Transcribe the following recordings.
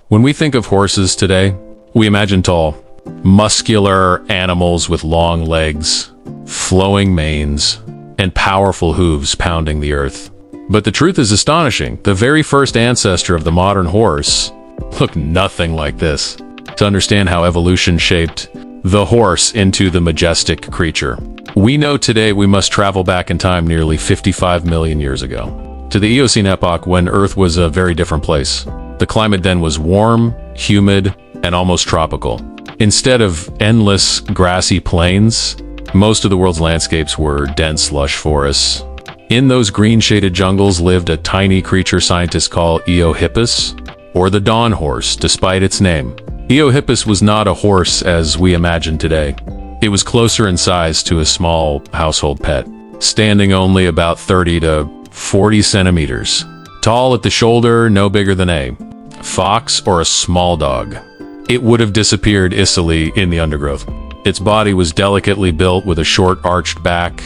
When we think of horses today, we imagine tall, muscular animals with long legs, flowing manes, and powerful hooves pounding the earth. But the truth is astonishing. The very first ancestor of the modern horse looked nothing like this. To understand how evolution shaped the horse into the majestic creature, we know today we must travel back in time nearly 55 million years ago, to the Eocene epoch when Earth was a very different place. The climate then was warm, humid, and almost tropical. Instead of endless grassy plains, most of the world's landscapes were dense, lush forests. In those green-shaded jungles lived a tiny creature scientists call Eohippus, or the dawn horse, despite its name. Eohippus was not a horse as we imagine today. It was closer in size to a small household pet, standing only about 30 to 40 centimeters. Tall at the shoulder, no bigger than a fox or a small dog. It would have disappeared easily in the undergrowth. Its body was delicately built with a short arched back,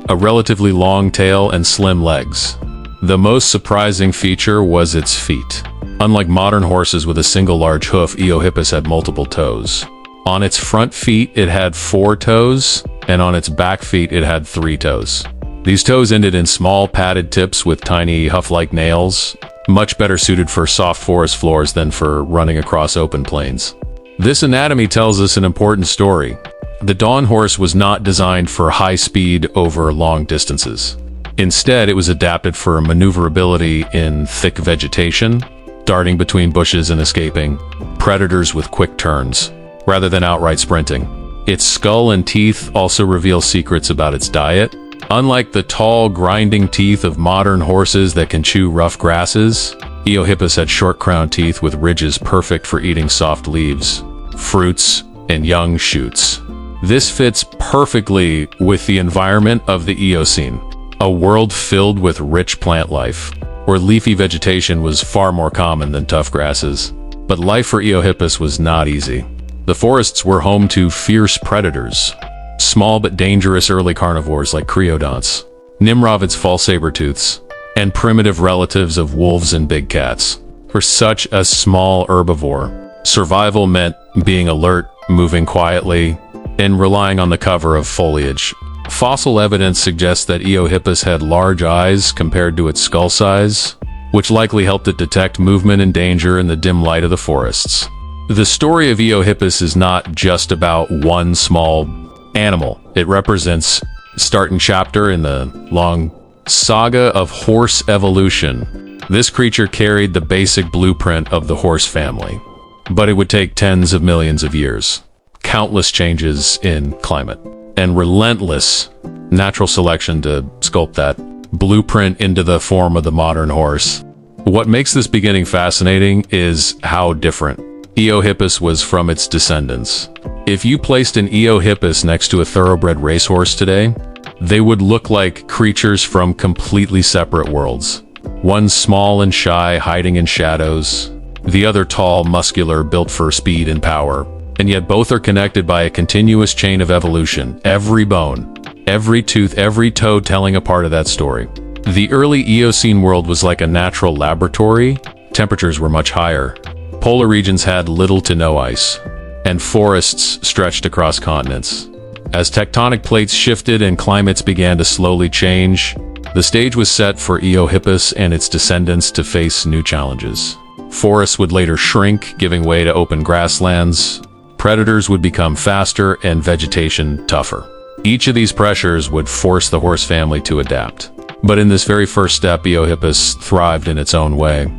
a relatively long tail, and slim legs. The most surprising feature was its feet. Unlike modern horses with a single large hoof, Eohippus had multiple toes. On its front feet, it had 4 toes, and on its back feet, it had 3 toes. These toes ended in small padded tips with tiny huff-like nails, much better suited for soft forest floors than for running across open plains. This anatomy tells us an important story. The dawn horse was not designed for high speed over long distances. Instead, it was adapted for maneuverability in thick vegetation, darting between bushes and escaping predators with quick turns, rather than outright sprinting. Its skull and teeth also reveal secrets about its diet. Unlike the tall, grinding teeth of modern horses that can chew rough grasses, Eohippus had short-crowned teeth with ridges perfect for eating soft leaves, fruits, and young shoots. This fits perfectly with the environment of the Eocene, a world filled with rich plant life, where leafy vegetation was far more common than tough grasses. But life for Eohippus was not easy. The forests were home to fierce predators, small but dangerous early carnivores like creodonts, nimrovids, false saber-tooths, and primitive relatives of wolves and big cats. For such a small herbivore, survival meant being alert, moving quietly, and relying on the cover of foliage. Fossil evidence suggests that Eohippus had large eyes compared to its skull size, which likely helped it detect movement and danger in the dim light of the forests. The story of Eohippus is not just about one small animal. It represents a starting chapter in the long saga of horse evolution. This creature carried the basic blueprint of the horse family, but it would take tens of millions of years, countless changes in climate, and relentless natural selection to sculpt that blueprint into the form of the modern horse. What makes this beginning fascinating is how different Eohippus was from its descendants. If you placed an Eohippus next to a thoroughbred racehorse today, they would look like creatures from completely separate worlds. One small and shy, hiding in shadows, the other tall, muscular, built for speed and power. And yet both are connected by a continuous chain of evolution, every bone, every tooth, every toe telling a part of that story. The early Eocene world was like a natural laboratory. Temperatures were much higher. Polar regions had little to no ice, and forests stretched across continents. As tectonic plates shifted and climates began to slowly change, the stage was set for Eohippus and its descendants to face new challenges. Forests would later shrink, giving way to open grasslands. Predators would become faster and vegetation tougher. Each of these pressures would force the horse family to adapt. But in this very first step, Eohippus thrived in its own way.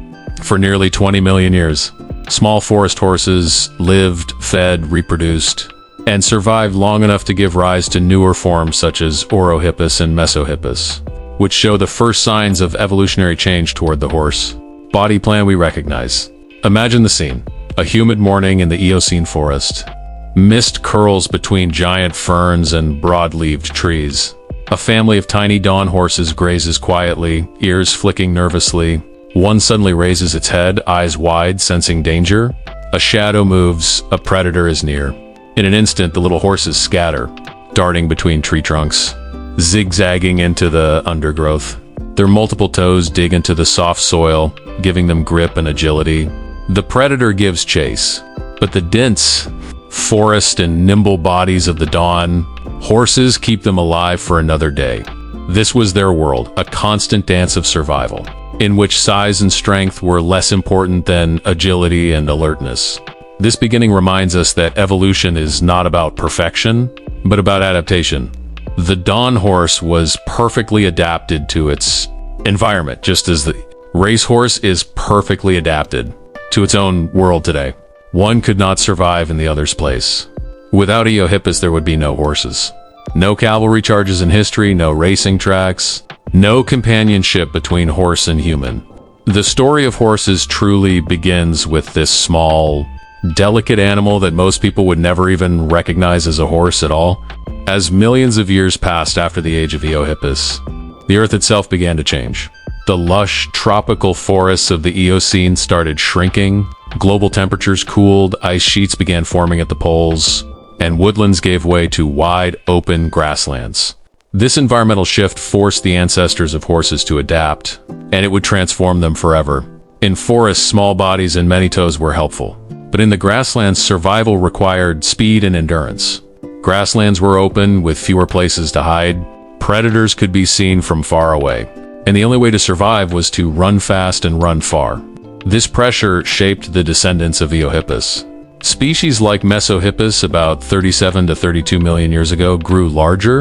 For nearly 20 million years, small forest horses lived, fed, reproduced, and survived long enough to give rise to newer forms such as Orohippus and Mesohippus, which show the first signs of evolutionary change toward the horse. Body plan we recognize. Imagine the scene. A humid morning in the Eocene forest. Mist curls between giant ferns and broad-leaved trees. A family of tiny dawn horses grazes quietly, ears flicking nervously. One suddenly raises its head, eyes wide, sensing danger. A shadow moves, a predator is near. In an instant, the little horses scatter, darting between tree trunks, zigzagging into the undergrowth. Their multiple toes dig into the soft soil, giving them grip and agility. The predator gives chase, but the dense forest and nimble bodies of the dawn, horses keep them alive for another day. This was their world, a constant dance of survival, in which size and strength were less important than agility and alertness. This beginning reminds us that evolution is not about perfection, but about adaptation. The dawn horse was perfectly adapted to its environment, just as the racehorse is perfectly adapted to its own world today. One could not survive in the other's place. Without Eohippus, there would be no horses. No cavalry charges in history, no racing tracks, no companionship between horse and human. The story of horses truly begins with this small, delicate animal that most people would never even recognize as a horse at all. As millions of years passed after the age of Eohippus, the Earth itself began to change. The lush, tropical forests of the Eocene started shrinking, global temperatures cooled, ice sheets began forming at the poles, and woodlands gave way to wide, open grasslands. This environmental shift forced the ancestors of horses to adapt, and it would transform them forever. In forests, small bodies and many toes were helpful, but in the grasslands, survival required speed and endurance. Grasslands were open with fewer places to hide. Predators could be seen from far away, and the only way to survive was to run fast and run far. This pressure shaped the descendants of Eohippus. Species like Mesohippus, about 37 to 32 million years ago, grew larger,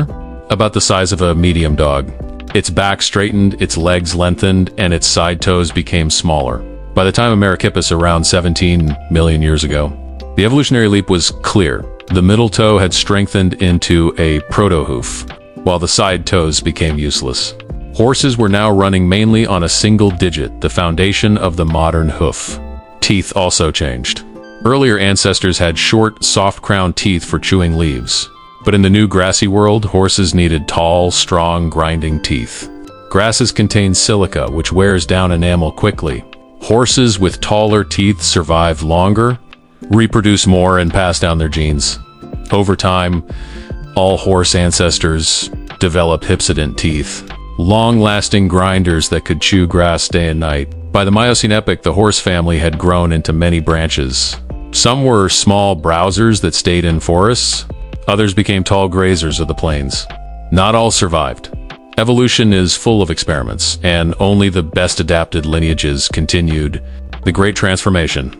about the size of a medium dog. Its back straightened, its legs lengthened, and its side toes became smaller. By the time of Mesohippus, around 17 million years ago, the evolutionary leap was clear. The middle toe had strengthened into a proto-hoof, while the side toes became useless. Horses were now running mainly on a single digit, the foundation of the modern hoof. Teeth also changed. Earlier ancestors had short, soft-crowned teeth for chewing leaves, but in the new grassy world, horses needed tall, strong, grinding teeth. Grasses contain silica, which wears down enamel quickly. Horses with taller teeth survive longer, reproduce more, and pass down their genes. Over time, all horse ancestors developed hypsodont teeth, long-lasting grinders that could chew grass day and night. By the Miocene epoch, the horse family had grown into many branches. Some were small browsers that stayed in forests. Others became tall grazers of the plains. Not all survived. Evolution is full of experiments, and only the best adapted lineages continued. The Great Transformation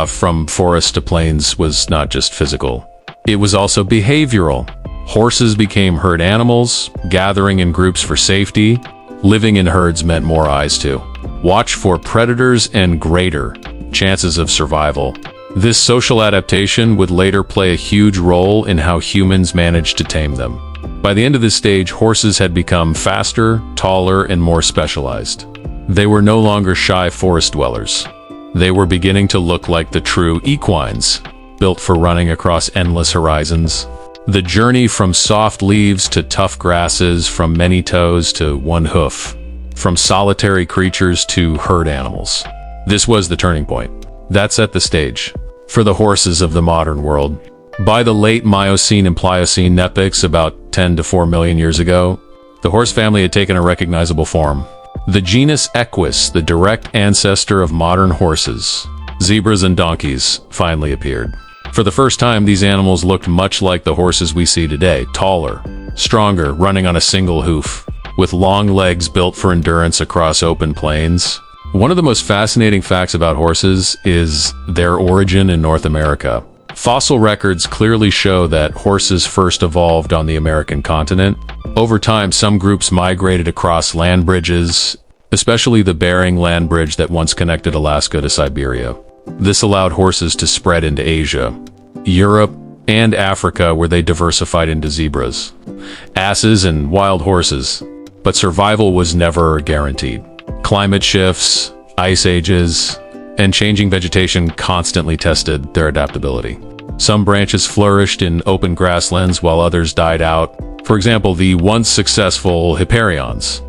from forest to plains was not just physical. It was also behavioral. Horses became herd animals, gathering in groups for safety. Living in herds meant more eyes to watch for predators and greater chances of survival. This social adaptation would later play a huge role in how humans managed to tame them. By the end of this stage, horses had become faster, taller, and more specialized. They were no longer shy forest dwellers. They were beginning to look like the true equines, built for running across endless horizons. The journey from soft leaves to tough grasses, from many toes to one hoof, from solitary creatures to herd animals. This was the turning point. That set the stage for the horses of the modern world. By the late Miocene and Pliocene epochs, about 10 to 4 million years ago, the horse family had taken a recognizable form. The genus Equus, the direct ancestor of modern horses, zebras and donkeys, finally appeared. For the first time, these animals looked much like the horses we see today, taller, stronger, running on a single hoof, with long legs built for endurance across open plains. One of the most fascinating facts about horses is their origin in North America. Fossil records clearly show that horses first evolved on the American continent. Over time, some groups migrated across land bridges, especially the Bering Land Bridge that once connected Alaska to Siberia. This allowed horses to spread into Asia, Europe, and Africa, where they diversified into zebras, asses, and wild horses. But survival was never guaranteed. Climate shifts, ice ages, and changing vegetation constantly tested their adaptability. Some branches flourished in open grasslands while others died out. For example, the once successful Hipparions,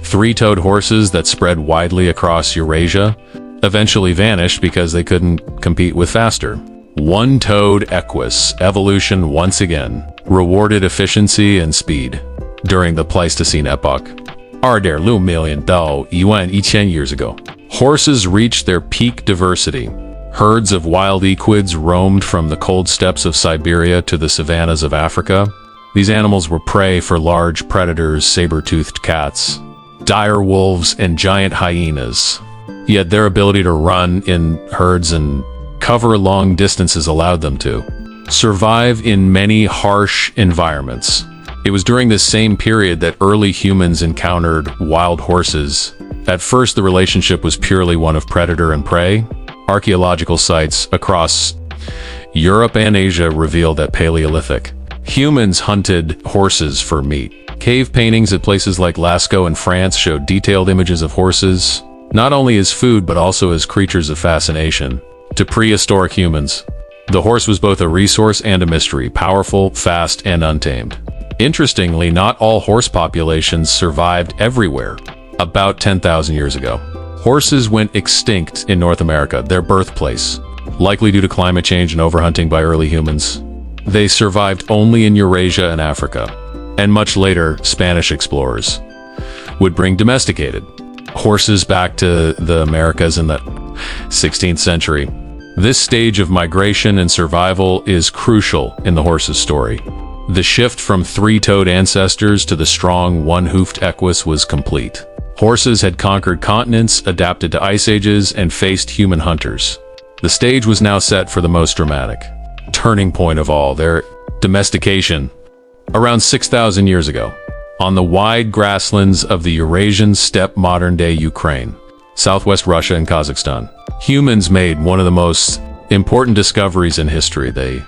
three-toed horses that spread widely across Eurasia, eventually vanished because they couldn't compete with faster. One-toed Equus evolution once again rewarded efficiency and speed. During the Pleistocene epoch, 2.6 million到11000 years ago, horses reached their peak diversity. Herds of wild equids roamed from the cold steppes of Siberia to the savannas of Africa. These animals were prey for large predators, saber-toothed cats, dire wolves, and giant hyenas. Yet their ability to run in herds and cover long distances allowed them to survive in many harsh environments. It was during this same period that early humans encountered wild horses. At first, the relationship was purely one of predator and prey. Archaeological sites across Europe and Asia reveal that Paleolithic humans hunted horses for meat. Cave paintings at places like Lascaux in France showed detailed images of horses, not only as food but also as creatures of fascination. To prehistoric humans, the horse was both a resource and a mystery, powerful, fast, and untamed. Interestingly, not all horse populations survived everywhere. About 10,000 years ago, horses went extinct in North America, their birthplace, likely due to climate change and overhunting by early humans. They survived only in Eurasia and Africa, and much later, Spanish explorers would bring domesticated horses back to the Americas in the 16th century. This stage of migration and survival is crucial in the horse's story. The shift from three-toed ancestors to the strong, one-hoofed Equus was complete. Horses had conquered continents, adapted to ice ages, and faced human hunters. The stage was now set for the most dramatic turning point of all, their domestication. Around 6,000 years ago, on the wide grasslands of the Eurasian steppe, modern-day Ukraine, southwest Russia, and Kazakhstan, humans made one of the most important discoveries in history. They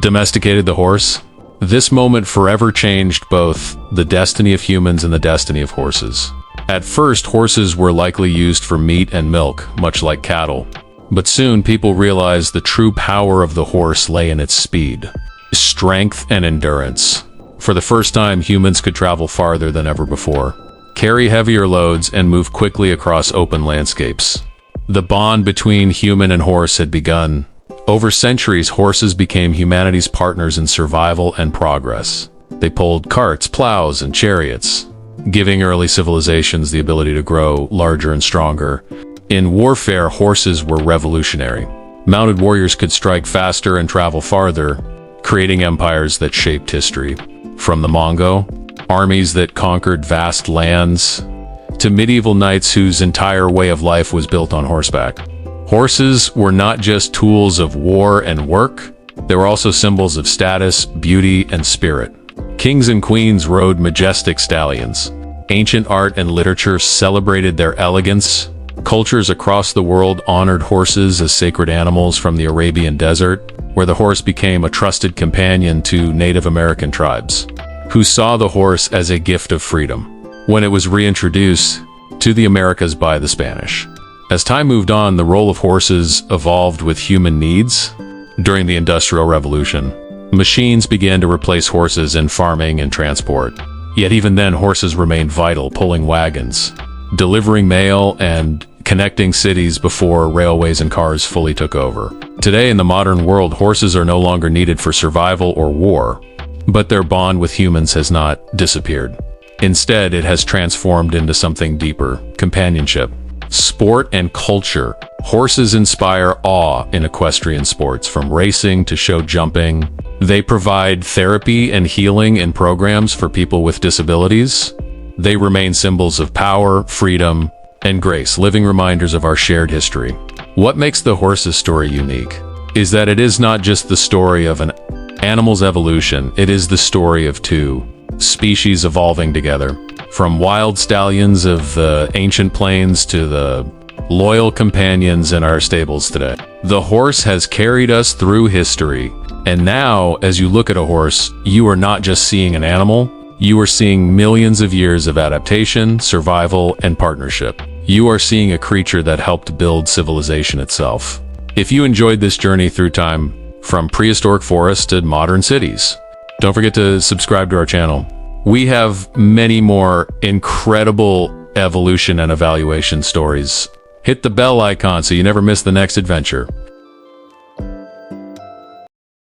domesticated the horse. This moment forever changed both the destiny of humans and the destiny of horses. At first, horses were likely used for meat and milk, much like cattle. But soon, people realized the true power of the horse lay in its speed, strength, and endurance. For the first time, humans could travel farther than ever before, carry heavier loads, and move quickly across open landscapes. The bond between human and horse had begun. Over centuries, horses became humanity's partners in survival and progress. They pulled carts, plows, and chariots, giving early civilizations the ability to grow larger and stronger. In warfare, horses were revolutionary. Mounted warriors could strike faster and travel farther, creating empires that shaped history. From the Mongol armies that conquered vast lands, to medieval knights whose entire way of life was built on horseback. Horses were not just tools of war and work, they were also symbols of status, beauty, and spirit. Kings and queens rode majestic stallions. Ancient art and literature celebrated their elegance. Cultures across the world honored horses as sacred animals, from the Arabian desert, where the horse became a trusted companion, to Native American tribes, who saw the horse as a gift of freedom when it was reintroduced to the Americas by the Spanish. As time moved on, the role of horses evolved with human needs. During the Industrial Revolution, machines began to replace horses in farming and transport. Yet even then, horses remained vital, pulling wagons, delivering mail, and connecting cities before railways and cars fully took over. Today, in the modern world, horses are no longer needed for survival or war, but their bond with humans has not disappeared. Instead, it has transformed into something deeper: companionship, sport, and culture. Horses inspire awe in equestrian sports, from racing to show jumping. They provide therapy and healing in programs for people with disabilities. They remain symbols of power, freedom, and grace, living reminders of our shared history. What makes the horse's story unique is that it is not just the story of an animal's evolution, it is the story of two species evolving together. From wild stallions of the ancient plains to the loyal companions in our stables today. The horse has carried us through history, and now, as you look at a horse, you are not just seeing an animal, you are seeing millions of years of adaptation, survival, and partnership. You are seeing a creature that helped build civilization itself. If you enjoyed this journey through time, from prehistoric forests to modern cities, don't forget to subscribe to our channel. We have many more incredible evolution and evaluation stories. Hit the bell icon so you never miss the next adventure.